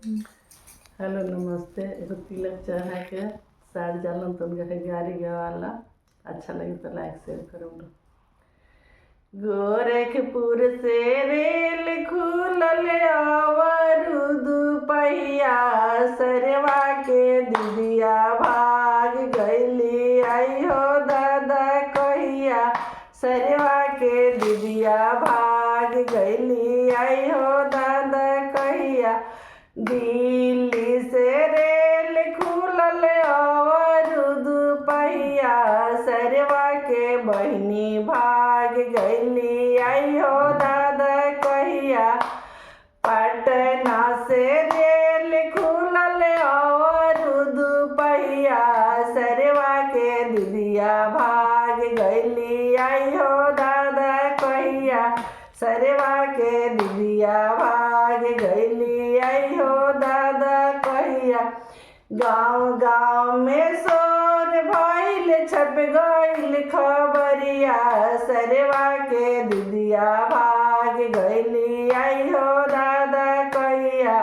Hello नमस्ते। एगो तिलक चढ़ा के साड़ जालन तो उनके गाड़ी गवाला अच्छा लगे तो लाइक शेयर करो। गोरखपुर से रेल खुलल अवरुद पहिया सरवा के दिदिया भाग गईली आई हो दादा कहिया सरवा के दिदिया भाग गईली आई हो दादा कहिया। दिल्ली से रेल खुलल अवरुद पहिया सरवा के बहिनी भाग गईली आई हो दादा कहिया। पटना से रेल खुलल अवरुद पहिया सरवा के दिदिया भाग गईली आई हो दादा कहिया। सरवा के दिदिया भाग गईली आई हो दादा कहिया। गाँव गाँव में शोर भइल छप गईल खबरिया सरवा के दिदिया भाग गईली आई हो दादा कहिया।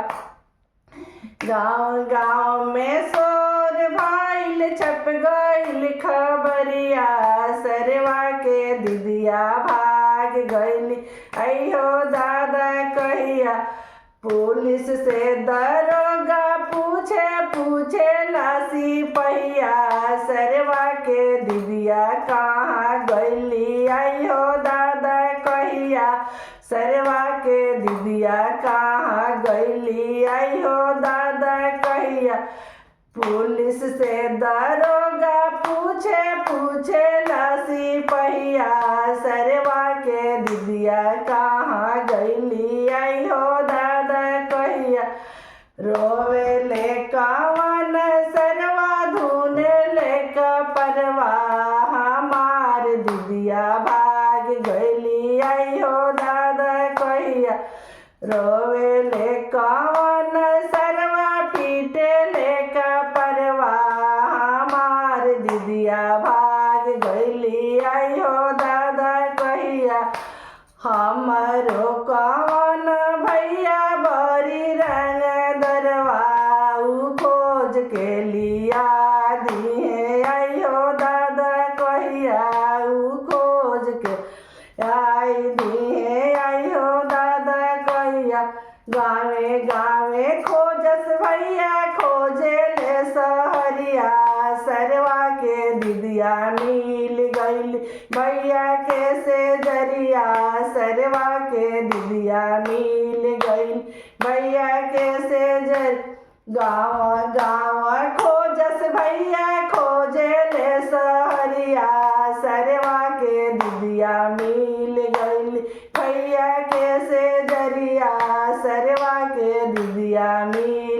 गाँव गाँव में शोर भइल छप गईल खबरिया सरवा के दिदिया भाग गईली आई हो दादा कहिया। पुलिस से दरोगा पूछे पूछे लासी पहिया सरवा के दिदिया कहाँ गईली आई हो दादा कहिया। सरवा के दिदिया कहाँ गईली आई हो दादा कहिया। पुलिस से दरोगा पूछे पूछे लासी पहिया सरवा के दिदिया कहाँ गईली आई हो दादा कहिया। रोवे ले कावन सरवा धुने ले कपरवा हमार दिदिया भाग गईली आई हो दादा कहिया। रोवे ले कावन सरवा पीटे ले कपरवा हमार दिदिया भाग गईली आई हो दादा कहिया। हमरो कवन भैया बड़ी रंग दरवा खोज के लिया दिए आई हो दादा कहिया। खोज के आई दिए आई हो दादा कहिया। गावे गावे खोजस भैया खोजे ले सहरिया सरवा के दिदिया मिल गईल भैया के से जरिया सरवा के दिदिया मिल गईल भैया के से जर। गाँव गाँव खोजस भैया खोजे ले सहरिया सरवा के दिदिया मिल गईल भैया के से जरिया सरवा के दिदिया मिल